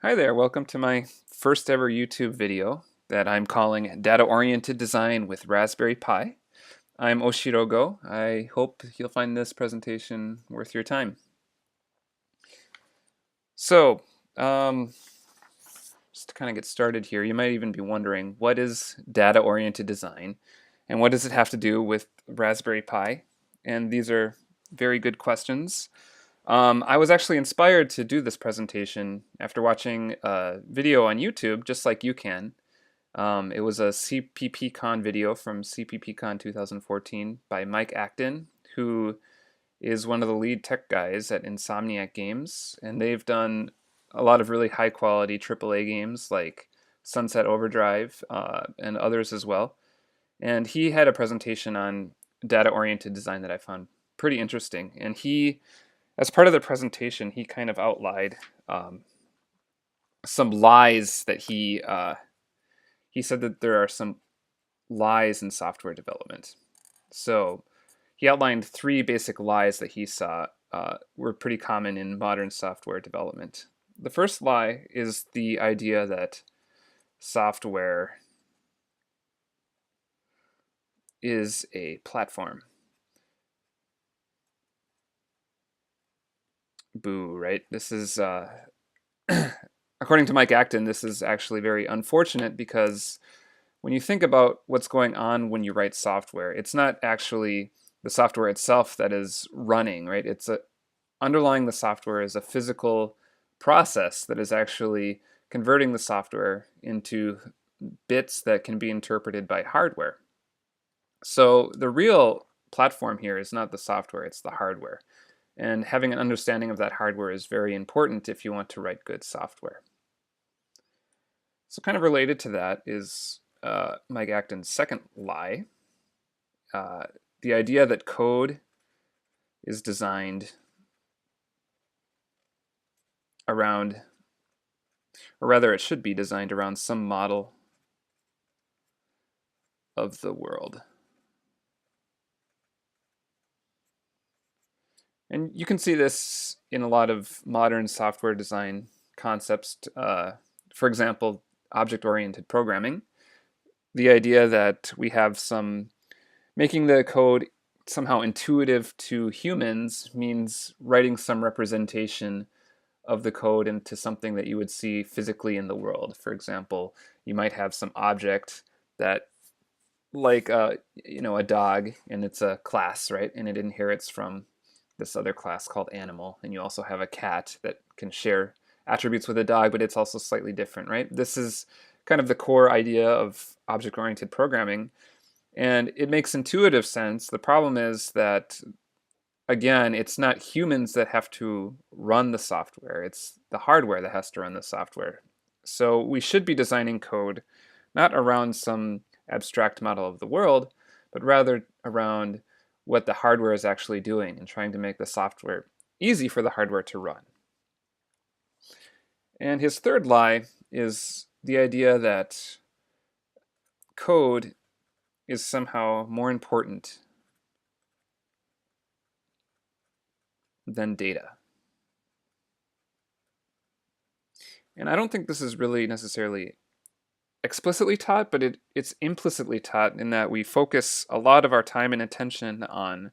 Hi there, welcome to my first ever YouTube video that I'm calling Data-Oriented Design with Raspberry Pi. I'm Oshirogo. I hope you'll find this presentation worth your time. So, um, just to kind of get started here, you might even be wondering, what is data-oriented design and what does it have to do with Raspberry Pi? And these are very good questions. I was actually inspired to do this presentation after watching a video on YouTube, just like you can. It was a CPPCon video from CPPCon 2014 by Mike Acton, who is one of the lead tech guys at Insomniac Games, and they've done a lot of really high quality AAA games like Sunset Overdrive and others as well. And he had a presentation on data oriented design that I found pretty interesting. And as part of the presentation, he kind of outlined some lies that he said that there are some lies in software development. So he outlined three basic lies that he saw were pretty common in modern software development. The first lie is the idea that software is a platform. Boo, right? This is, according to Mike Acton, this is actually very unfortunate because when you think about what's going on when you write software, it's not actually the software itself that is running, right? Underlying the software is a physical process that is actually converting the software into bits that can be interpreted by hardware. So the real platform here is not the software, it's the hardware. And having an understanding of that hardware is very important if you want to write good software. So kind of related to that is Mike Acton's second lie, the idea that code is designed around, or rather it should be designed around some model of the world. And you can see this in a lot of modern software design concepts. For example, object-oriented programming. The idea that we have making the code somehow intuitive to humans means writing some representation of the code into something that you would see physically in the world. For example, you might have some object that, like a dog, and it's a class, right? And it inherits from this other class called animal. And you also have a cat that can share attributes with a dog, but it's also slightly different, right? This is kind of the core idea of object-oriented programming, and it makes intuitive sense. The problem is that, again, it's not humans that have to run the software, it's the hardware that has to run the software. So we should be designing code not around some abstract model of the world, but rather around what the hardware is actually doing and trying to make the software easy for the hardware to run. And his third lie is the idea that code is somehow more important than data. And I don't think this is really necessarily explicitly taught, but it's implicitly taught in that we focus a lot of our time and attention on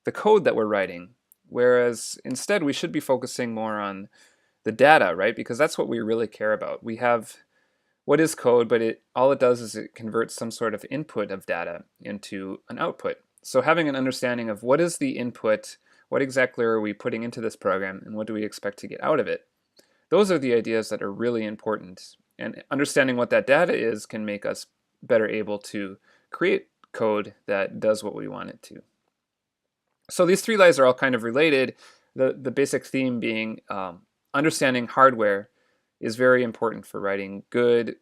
the code that we're writing, whereas instead we should be focusing more on the data, right? Because that's what we really care about. We have what is code, but all it does is it converts some sort of input of data into an output. So having an understanding of what is the input, what exactly are we putting into this program, and what do we expect to get out of it, those are the ideas that are really important. And understanding what that data is can make us better able to create code that does what we want it to. So these three lies are all kind of related. The basic theme being understanding hardware is very important for writing good,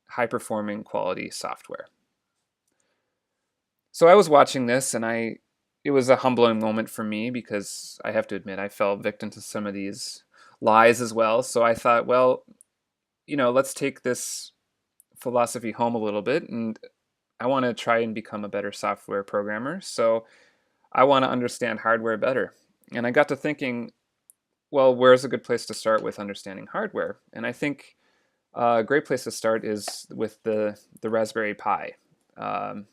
high-performing quality software. So I was watching this, and it was a humbling moment for me because I have to admit I fell victim to some of these lies as well. So I thought, well, let's take this philosophy home a little bit, and I want to try and become a better software programmer. So I want to understand hardware better. And I got to thinking, well, where's a good place to start with understanding hardware? And I think a great place to start is with the Raspberry Pi. Um,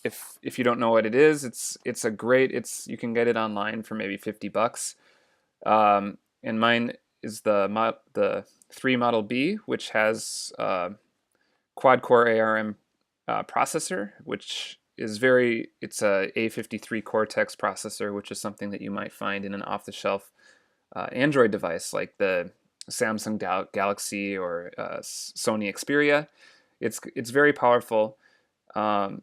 if you don't know what it is, it's a great you can get it online for maybe $50. And mine is the 3 Model B, which has quad core ARM processor, which is it's a A53 Cortex processor, which is something that you might find in an off-the-shelf Android device like the Samsung Galaxy or Sony Xperia. It's very powerful, um,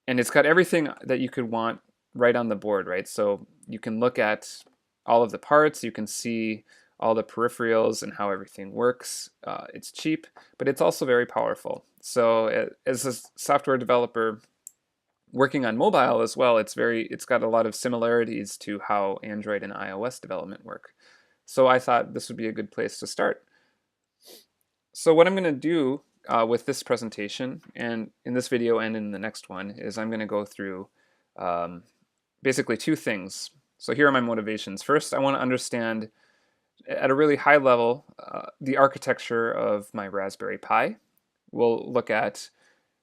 and it's got everything that you could want right on the board, right? So you can look at all of the parts, you can see all the peripherals and how everything works. It's cheap, but it's also very powerful. So as a software developer working on mobile as well, it's got a lot of similarities to how Android and iOS development work. So I thought this would be a good place to start. So what I'm going to do with this presentation, and in this video and in the next one, is I'm going to go through um, basically two things. So here are my motivations. First, I want to understand at a really high level the architecture of my Raspberry Pi. We'll look at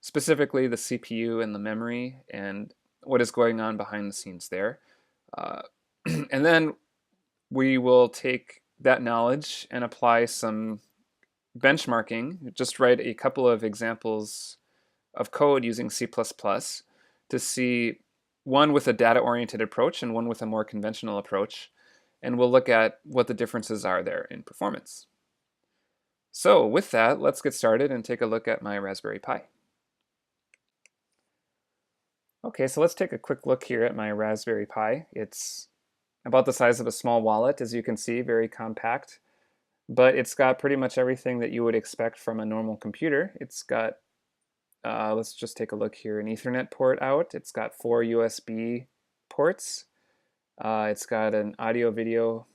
specifically the CPU and the memory and what is going on behind the scenes there. Uh, and then we will take that knowledge and apply some benchmarking, just write a couple of examples of code using C++ to see one with a data-oriented approach and one with a more conventional approach. And we'll look at what the differences are there in performance. So with that, let's get started and take a look at my Raspberry Pi. Okay, so let's take a quick look here at my Raspberry Pi. It's about the size of a small wallet, as you can see, very compact. But it's got pretty much everything that you would expect from a normal computer. It's got, let's just take a look here, an Ethernet port out. It's got 4 USB ports. It's got an audio video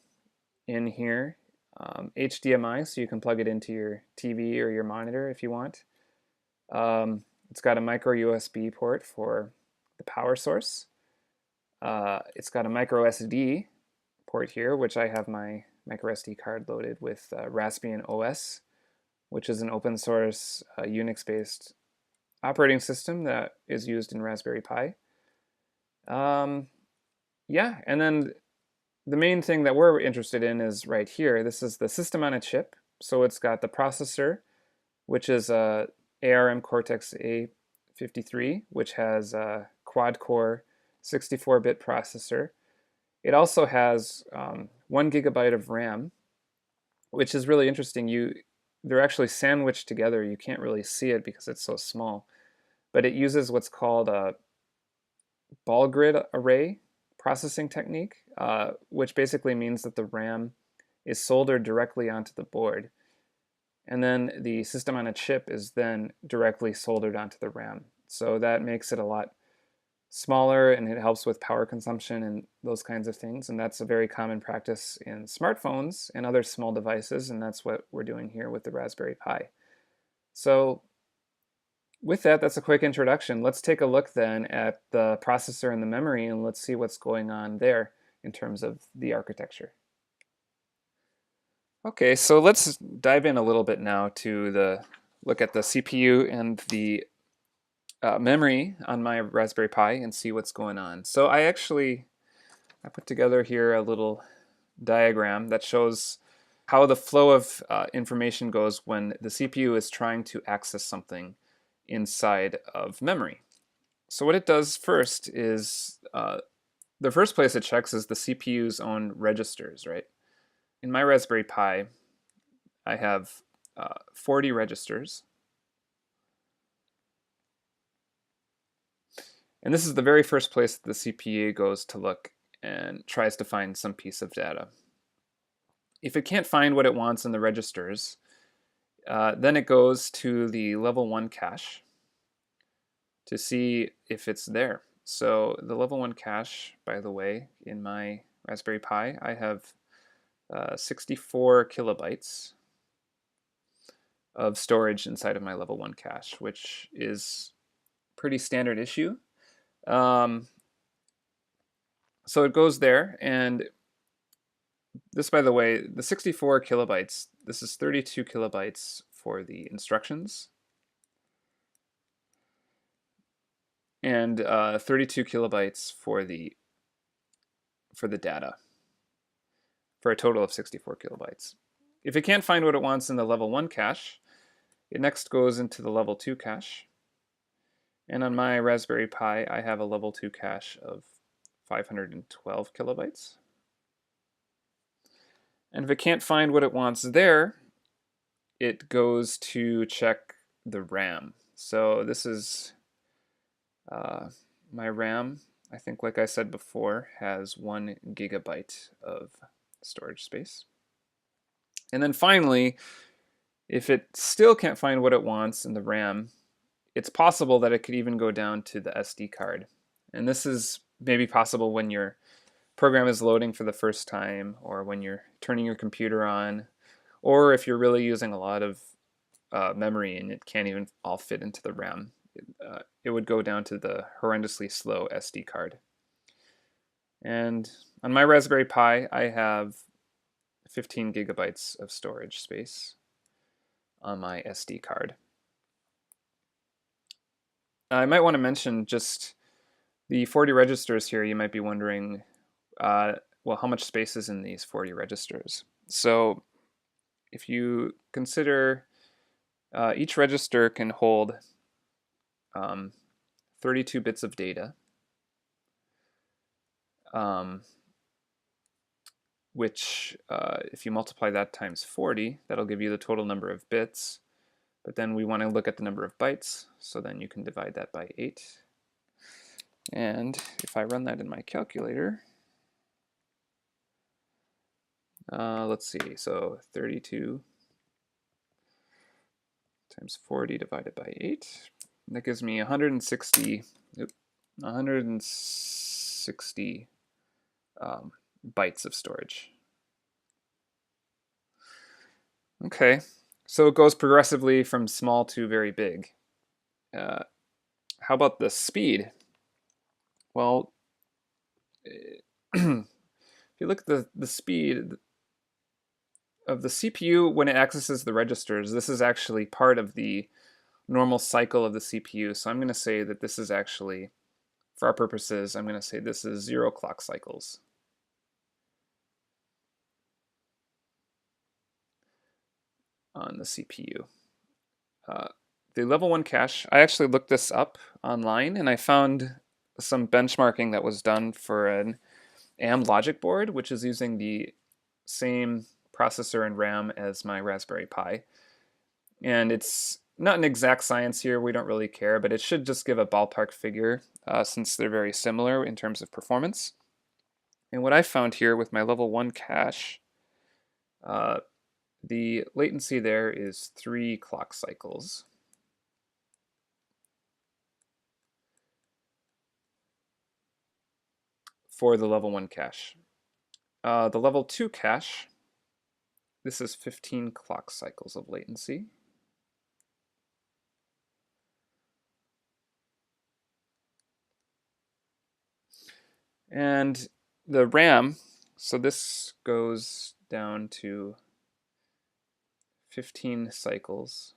in here, HDMI, so you can plug it into your TV or your monitor if you want. It's got a micro USB port for the power source. It's got a micro SD port here, which I have my micro SD card loaded with Raspbian OS, which is an open source Unix-based operating system that is used in Raspberry Pi. Yeah, and then the main thing that we're interested in is right here. This is the system on a chip. So it's got the processor, which is a ARM Cortex A53, which has a quad-core 64-bit processor. It also has 1 gigabyte of RAM, which is really interesting. They're actually sandwiched together. You can't really see it because it's so small. But it uses what's called a ball grid array processing technique, which basically means that the RAM is soldered directly onto the board. And then the system on a chip is then directly soldered onto the RAM. So that makes it a lot smaller, and it helps with power consumption and those kinds of things. And that's a very common practice in smartphones and other small devices, and that's what we're doing here with the Raspberry Pi. So with that, that's a quick introduction. Let's take a look then at the processor and the memory, and let's see what's going on there in terms of the architecture. Okay, so let's dive in a little bit now to look at the CPU and the memory on my Raspberry Pi and see what's going on. So I put together here a little diagram that shows how the flow of information goes when the CPU is trying to access something inside of memory. So what it does first is, the first place it checks is the CPU's own registers, right? In my Raspberry Pi, I have 40 registers. And this is the very first place that the CPU goes to look and tries to find some piece of data. If it can't find what it wants in the registers, then it goes to the level 1 cache to see if it's there. So the level 1 cache, by the way, in my Raspberry Pi, I have 64 kilobytes of storage inside of my level 1 cache, which is pretty standard issue. So it goes there, and This, by the way, the 64 kilobytes, this is 32 kilobytes for the instructions and 32 kilobytes for the data, for a total of 64 kilobytes. If it can't find what it wants in the level 1 cache, it next goes into the level 2 cache. And on my Raspberry Pi, I have a level 2 cache of 512 kilobytes. And if it can't find what it wants there, it goes to check the RAM. So this is my RAM. I think, like I said before, has 1 gigabyte of storage space. And then finally, if it still can't find what it wants in the RAM, it's possible that it could even go down to the SD card. And this is maybe possible when your program is loading for the first time, or when you're turning your computer on, or if you're really using a lot of memory and it can't even all fit into the RAM. It would go down to the horrendously slow SD card. And on my Raspberry Pi, I have 15 gigabytes of storage space on my SD card. I might want to mention just the 40 registers here. You might be wondering, well, how much space is in these 40 registers? So if you consider each register can hold 32 bits of data, which if you multiply that times 40, that'll give you the total number of bits. But then we want to look at the number of bytes, so then you can divide that by 8. And if I run that in my calculator, let's see, so 32 times 40 divided by 8. That gives me 160 bytes of storage. Okay, so it goes progressively from small to very big. How about the speed? Well, if you look at the speed of the CPU when it accesses the registers, this is actually part of the normal cycle of the CPU. So I'm going to say that this is actually, for our purposes, I'm going to say this is 0 clock cycles. On the CPU. The level 1 cache, I actually looked this up online and I found some benchmarking that was done for an AM logic board, which is using the same processor and RAM as my Raspberry Pi. And it's not an exact science here, we don't really care, but it should just give a ballpark figure since they're very similar in terms of performance. And what I found here with my level 1 cache, the latency there is 3 clock cycles. For the level 1 cache. The level 2 cache, this is 15 clock cycles of latency. And the RAM, so this goes down to 15 cycles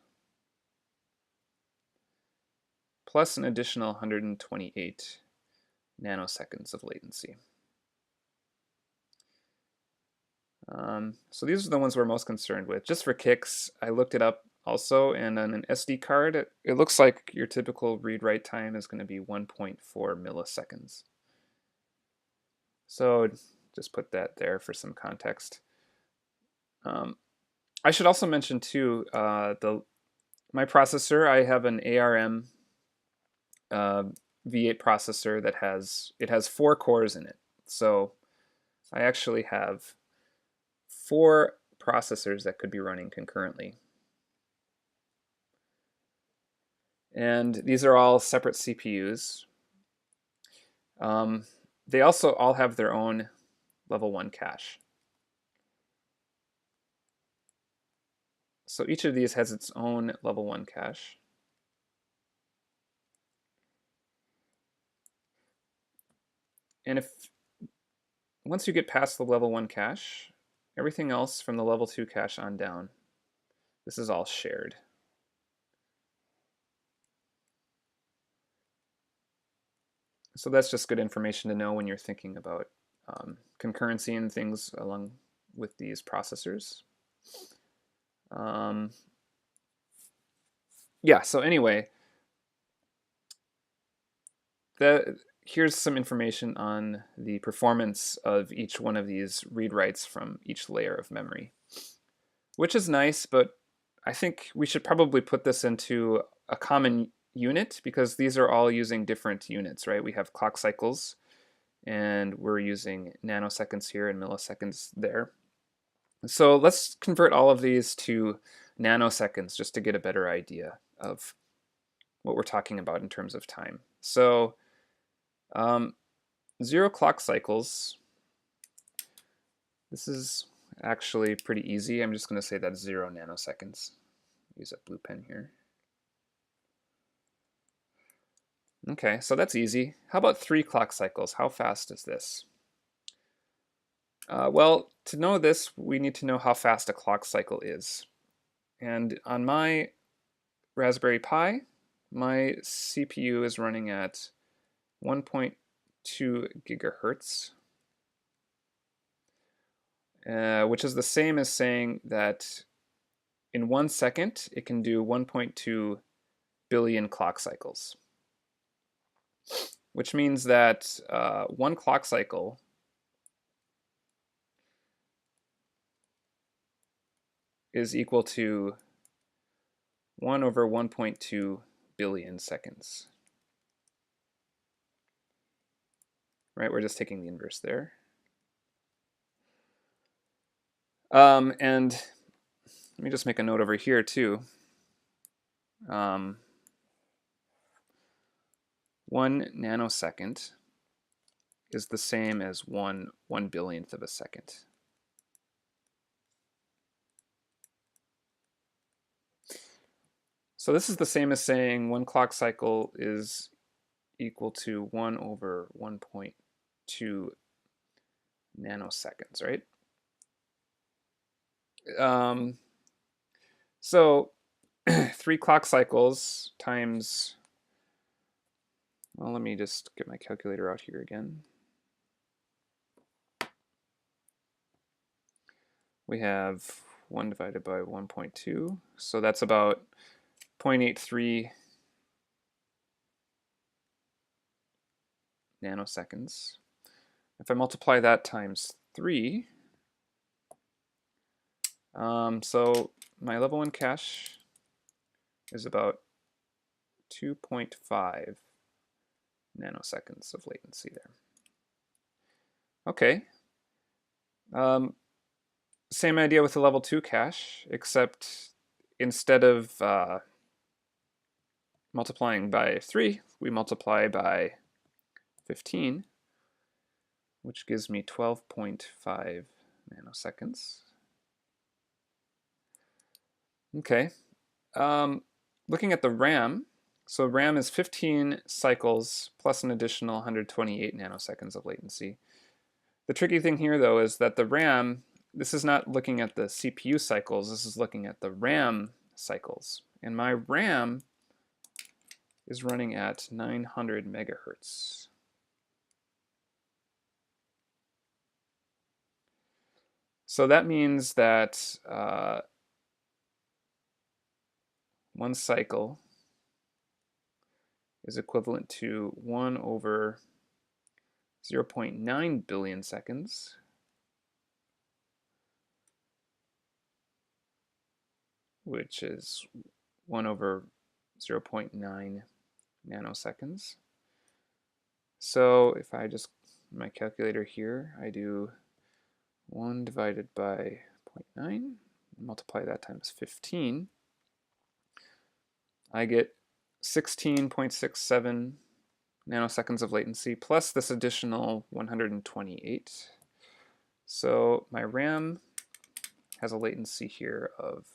plus an additional 128 nanoseconds of latency. So these are the ones we're most concerned with. Just for kicks, I looked it up also, and on an SD card, it looks like your typical read-write time is going to be 1.4 milliseconds. So just put that there for some context. I should also mention too, my processor, I have an ARM V8 processor that has 4 cores in it. So I actually have 4 processors that could be running concurrently. And these are all separate CPUs. They also all have their own level 1 cache. So each of these has its own level 1 cache. And once you get past the level 1 cache, Everything else from the level 2 cache on down, this is all shared. So that's just good information to know when you're thinking about concurrency and things along with these processors. Yeah, so anyway, here's some information on the performance of each one of these read-writes from each layer of memory, which is nice, but I think we should probably put this into a common unit because these are all using different units, right? We have clock cycles, and we're using nanoseconds here and milliseconds there. So let's convert all of these to nanoseconds just to get a better idea of what we're talking about in terms of time. So 0 clock cycles, this is actually pretty easy. I'm just going to say that's 0 nanoseconds. Use a blue pen here. Okay, so that's easy. How about 3 clock cycles? How fast is this? Well, to know this, we need to know how fast a clock cycle is. And on my Raspberry Pi, my CPU is running at 1.2 gigahertz, which is the same as saying that in 1 second, it can do 1.2 billion clock cycles, which means that 1 clock cycle is equal to 1 over 1.2 billion seconds. Right, we're just taking the inverse there. And let me just make a note over here too. 1 nanosecond is the same as 1/1 billionth of a second. So this is the same as saying 1 clock cycle is equal to 1 over 1.2 nanoseconds, right? So 3 clock cycles times, well, let me just get my calculator out here again. We have 1 divided by 1.2, so that's about 0.83 nanoseconds. If I multiply that times 3, so my level 1 cache is about 2.5 nanoseconds of latency there. Okay. Same idea with the level 2 cache, except instead of multiplying by 3, we multiply by 15, which gives me 12.5 nanoseconds. Okay. Looking at the RAM, so RAM is 15 cycles plus an additional 128 nanoseconds of latency. The tricky thing here, though, is that the RAM, this is not looking at the CPU cycles, this is looking at the RAM cycles. And my RAM is running at 900 megahertz. So that means that 1 cycle is equivalent to 1 over 0.9 billion seconds, which is 1 over 0.9 nanoseconds. So if I just, my calculator here, I do 1 divided by 0.9, multiply that times 15, I get 16.67 nanoseconds of latency plus this additional 128. So my RAM has a latency here of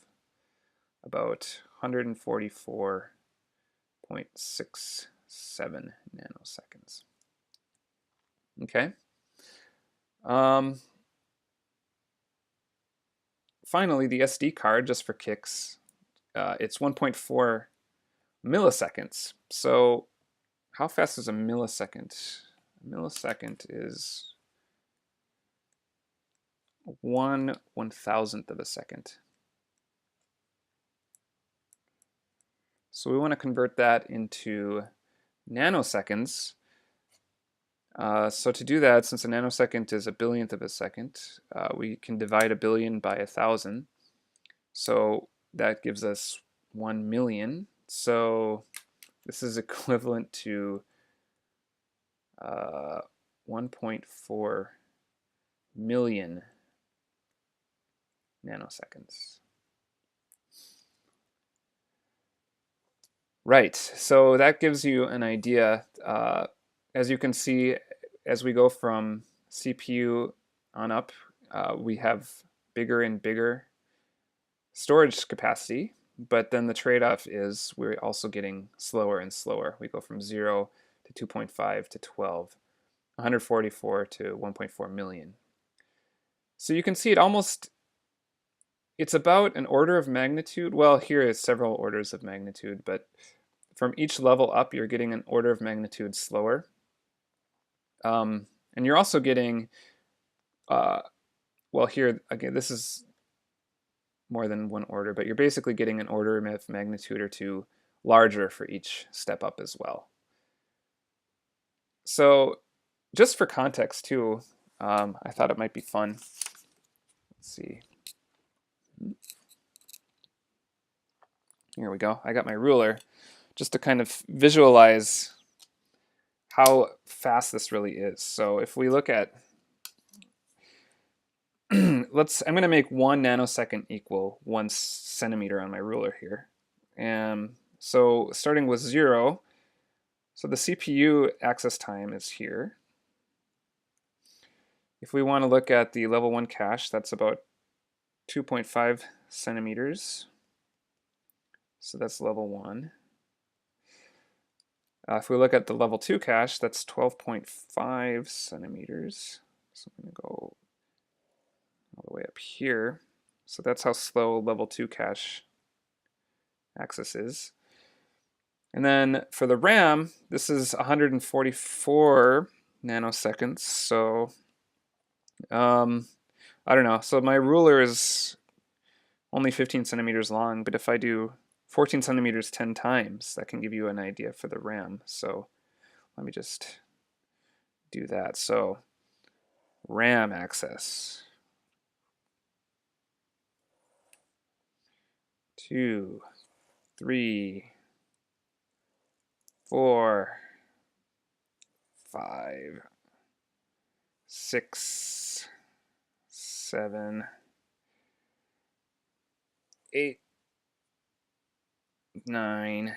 about 144.67 nanoseconds. Okay. finally, the SD card, just for kicks, it's 1.4 milliseconds. So how fast is a millisecond? A millisecond is 1/1000th of a second. So we want to convert that into nanoseconds. So to do that, since a nanosecond is a billionth of a second, we can divide a billion by 1,000. So that gives us 1 million. So this is equivalent to 1.4 million nanoseconds. Right, so that gives you an idea. As you can see, as we go from CPU on up, we have bigger and bigger storage capacity, but then the trade-off is we're also getting slower and slower. We go from 0 to 2.5 to 12, 144 to 1.4 million. So you can see it's about an order of magnitude. Well, here is several orders of magnitude, but from each level up, you're getting an order of magnitude slower. And you're also getting, well, here, again, this is more than one order, but you're basically getting an order of magnitude or two larger for each step up as well. So just for context too, I thought it might be fun. Let's see. Here we go. I got my ruler just to kind of visualize how fast this really is. So if we look at, I'm going to make 1 nanosecond equal 1 centimeter on my ruler here. And so starting with 0, so the CPU access time is here. If we want to look at the level 1 cache, that's about 2.5 centimeters. So that's level 1. If we look at the level 2 cache, that's 12.5 centimeters. So I'm going to go all the way up here. So that's how slow level 2 cache access is. And then for the RAM, this is 144 nanoseconds. So I don't know. So my ruler is only 15 centimeters long, but if I do 14 centimeters 10 times, that can give you an idea for the RAM. So let me just do that. So RAM access. 2, 3, 4, 5, 6, 7, 8, 9,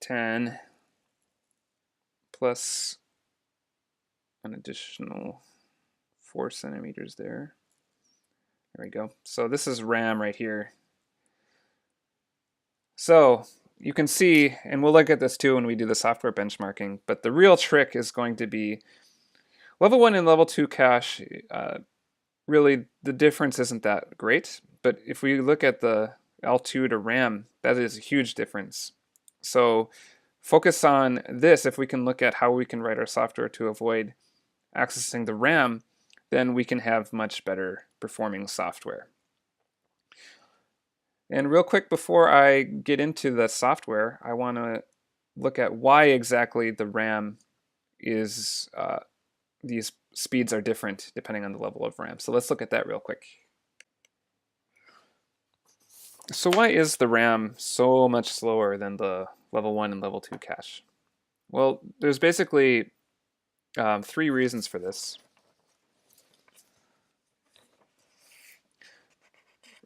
10, plus an additional 4 centimeters there. There we go. So this is RAM right here. So you can see, and we'll look at this too when we do the software benchmarking, but the real trick is going to be level 1 and level 2 cache. Really, the difference isn't that great, but if we look at the L2 to RAM, that is a huge difference. So focus on this. If we can look at how we can write our software to avoid accessing the RAM, then we can have much better performing software. And real quick before I get into the software, I want to look at why exactly the RAM is, these speeds are different depending on the level of RAM. So let's look at that real quick. So why is the RAM so much slower than the level 1 and level 2 cache? Well, there's basically 3 reasons for this.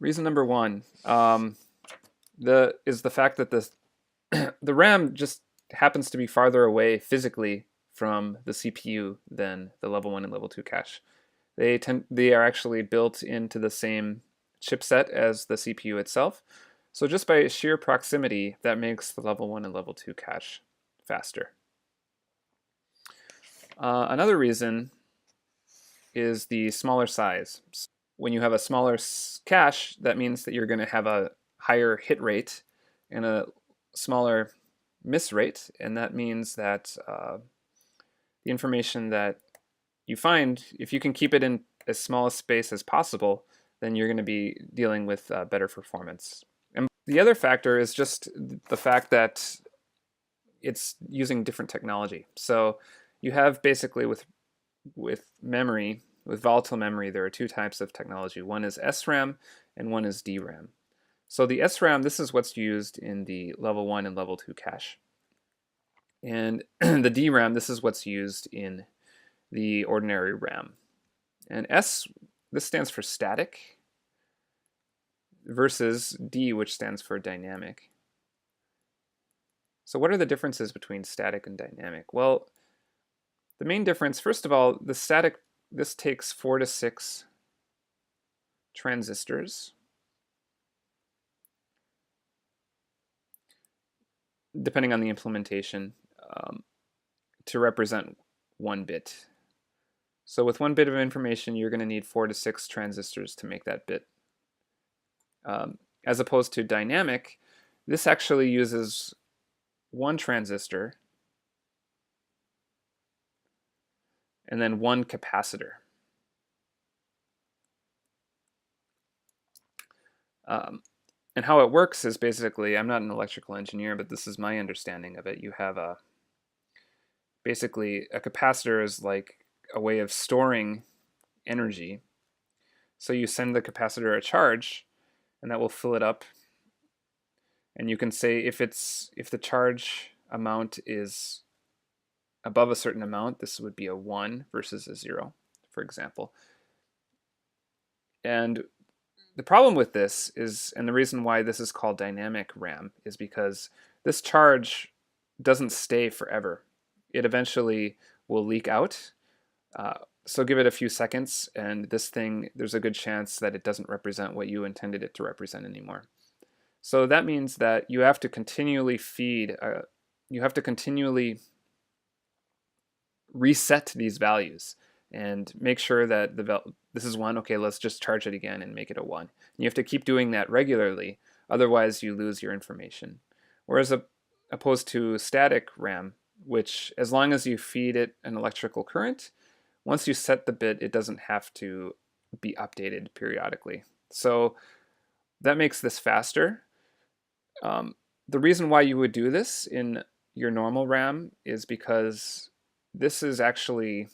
Reason number 1 is the fact that the RAM just happens to be farther away physically from the CPU than the level 1 and level 2 cache. They are actually built into the same chipset as the CPU itself. So just by sheer proximity, that makes the level 1 and level 2 cache faster. Another reason is the smaller size. When you have a smaller cache, that means that you're going to have a higher hit rate and a smaller miss rate, and that means that the information that you find, if you can keep it in as small a space as possible, then you're going to be dealing with better performance. And the other factor is just the fact that it's using different technology. So you have basically with memory, with volatile memory, there are two types of technology. One is SRAM and one is DRAM. So the SRAM, this is what's used in the level 1 and level 2 cache. And the DRAM, this is what's used in the ordinary RAM. And S, this stands for static, versus D, which stands for dynamic. So what are the differences between static and dynamic? Well, the main difference, first of all, the static, this takes 4 to 6 transistors, depending on the implementation, to represent 1 bit. So with 1 bit of information, you're going to need 4 to 6 transistors to make that bit. As opposed to dynamic, this actually uses 1 transistor and then 1 capacitor. And how it works is basically, I'm not an electrical engineer, but this is my understanding of it. You have basically a capacitor is like a way of storing energy. So you send the capacitor a charge, and that will fill it up. And you can say if the charge amount is above a certain amount, this would be a 1 versus a 0, for example. And the problem with this is, and the reason why this is called dynamic RAM, is because this charge doesn't stay forever. It eventually will leak out. So give it a few seconds, and this thing, there's a good chance that it doesn't represent what you intended it to represent anymore. So that means that you have to continually feed, you have to continually reset these values and make sure that this is 1, okay, let's just charge it again and make it a 1. And you have to keep doing that regularly, otherwise you lose your information. Whereas opposed to static RAM, which as long as you feed it an electrical current, once you set the bit, it doesn't have to be updated periodically. So that makes this faster. The reason why you would do this in your normal RAM is because this is actually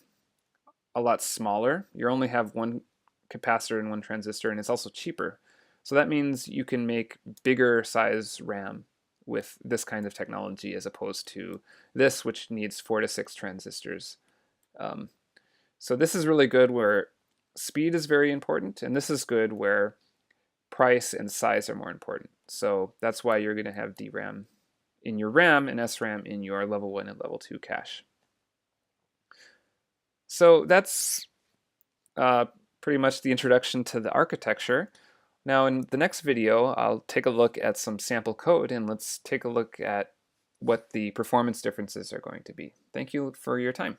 a lot smaller. You only have 1 capacitor and 1 transistor, and it's also cheaper. So that means you can make bigger size RAM with this kind of technology as opposed to this, which needs 4 to 6 transistors. So this is really good where speed is very important, and this is good where price and size are more important. So that's why you're going to have DRAM in your RAM and SRAM in your level 1 and level 2 cache. So that's pretty much the introduction to the architecture. Now in the next video, I'll take a look at some sample code, and let's take a look at what the performance differences are going to be. Thank you for your time.